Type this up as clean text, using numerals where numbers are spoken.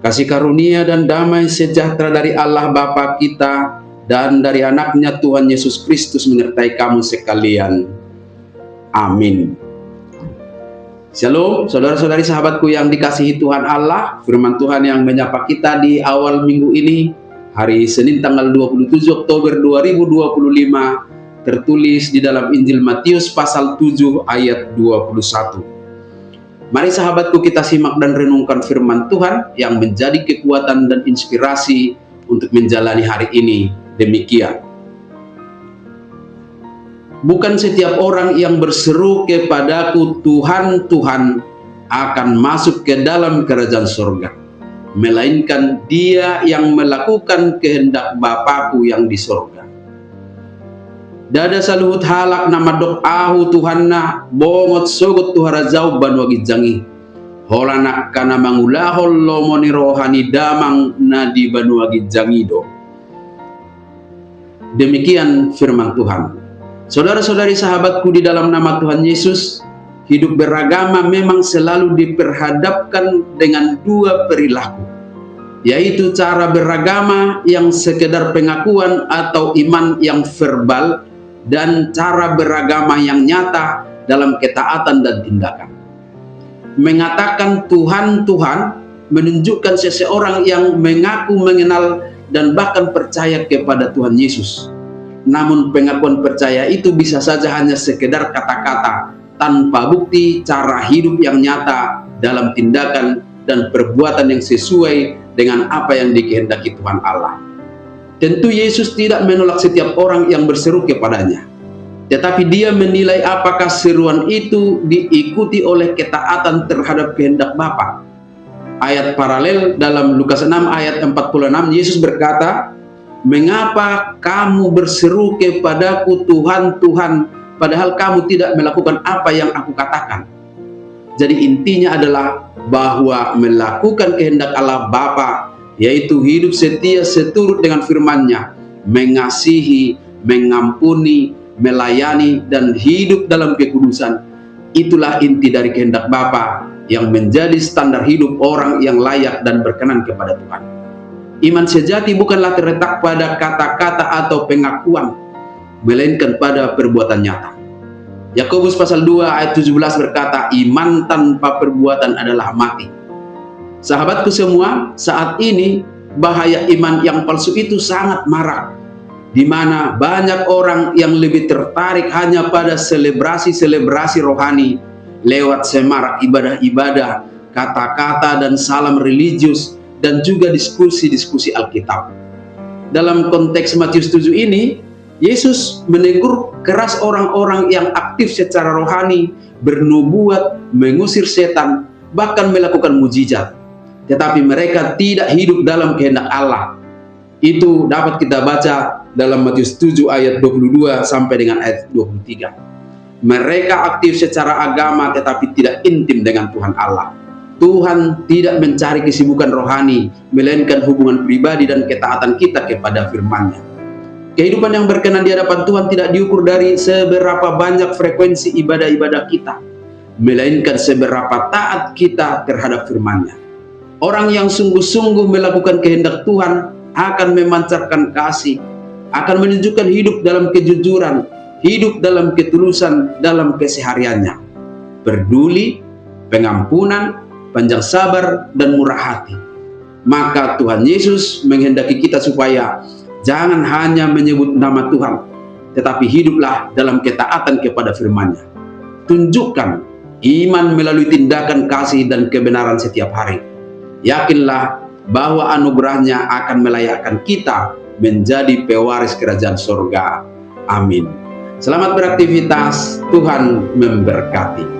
Kasih karunia dan damai sejahtera dari Allah Bapa kita dan dari anaknya Tuhan Yesus Kristus menyertai kamu sekalian. Amin. Shalom, saudara-saudari sahabatku yang dikasihi Tuhan Allah. Firman Tuhan yang menyapa kita di awal minggu ini, hari Senin tanggal 27 Oktober 2025, tertulis di dalam Injil Matius pasal 7 ayat 21. Mari sahabatku, kita simak dan renungkan firman Tuhan yang menjadi kekuatan dan inspirasi untuk menjalani hari ini. Demikian. Bukan setiap orang yang berseru kepadaku Tuhan, Tuhan akan masuk ke dalam kerajaan surga, melainkan dia yang melakukan kehendak Bapakku yang di surga. Dada saluhut halak nama dok ahu Tuhanna bongot sogot tuhara jauh banwagi jangi holanak kana mangulahol lomoni rohani damang nadi banwagi jangido. Demikian firman Tuhan. Saudara-saudari sahabatku di dalam nama Tuhan Yesus, hidup beragama memang selalu diperhadapkan dengan dua perilaku, yaitu cara beragama yang sekedar pengakuan atau iman yang verbal, dan cara beragama yang nyata dalam ketaatan dan tindakan. Mengatakan Tuhan, Tuhan menunjukkan seseorang yang mengaku mengenal dan bahkan percaya kepada Tuhan Yesus. Namun pengakuan percaya itu bisa saja hanya sekedar kata-kata tanpa bukti cara hidup yang nyata dalam tindakan dan perbuatan yang sesuai dengan apa yang dikehendaki Tuhan Allah. Tentu Yesus tidak menolak setiap orang yang berseru kepadanya, tetapi dia menilai apakah seruan itu diikuti oleh ketaatan terhadap kehendak Bapa. Ayat paralel dalam Lukas 6 ayat 46, Yesus berkata, "Mengapa kamu berseru kepadaku Tuhan, Tuhan, padahal kamu tidak melakukan apa yang aku katakan?" Jadi intinya adalah bahwa melakukan kehendak Allah Bapa, yaitu hidup setia seturut dengan firman-Nya, mengasihi, mengampuni, melayani, dan hidup dalam kekudusan. Itulah inti dari kehendak Bapa yang menjadi standar hidup orang yang layak dan berkenan kepada Tuhan. Iman sejati bukanlah terletak pada kata-kata atau pengakuan, melainkan pada perbuatan nyata. Yakobus pasal 2 ayat 17 berkata, "Iman tanpa perbuatan adalah mati." Sahabatku semua, saat ini bahaya iman yang palsu itu sangat marak, di mana banyak orang yang lebih tertarik hanya pada selebrasi-selebrasi rohani lewat semarak ibadah-ibadah, kata-kata dan salam religius, dan juga diskusi-diskusi Alkitab. Dalam konteks Matius 7 ini, Yesus menegur keras orang-orang yang aktif secara rohani, bernubuat, mengusir setan, bahkan melakukan mujizat, tetapi mereka tidak hidup dalam kehendak Allah. Itu dapat kita baca dalam Matius 7 ayat 22 sampai dengan ayat 23. Mereka aktif secara agama tetapi tidak intim dengan Tuhan Allah. Tuhan tidak mencari kesibukan rohani, melainkan hubungan pribadi dan ketaatan kita kepada firman-Nya. Kehidupan yang berkenan di hadapan Tuhan tidak diukur dari seberapa banyak frekuensi ibadah-ibadah kita, melainkan seberapa taat kita terhadap firman-Nya. Orang yang sungguh-sungguh melakukan kehendak Tuhan akan memancarkan kasih, akan menunjukkan hidup dalam kejujuran, hidup dalam ketulusan dalam kesehariannya, peduli, pengampunan, panjang sabar, dan murah hati. Maka Tuhan Yesus menghendaki kita supaya jangan hanya menyebut nama Tuhan, tetapi hiduplah dalam ketaatan kepada firman-Nya. Tunjukkan iman melalui tindakan kasih dan kebenaran setiap hari. Yakinlah bahwa anugerah-Nya akan melayakkan kita menjadi pewaris kerajaan surga. Amin. Selamat beraktivitas, Tuhan memberkati.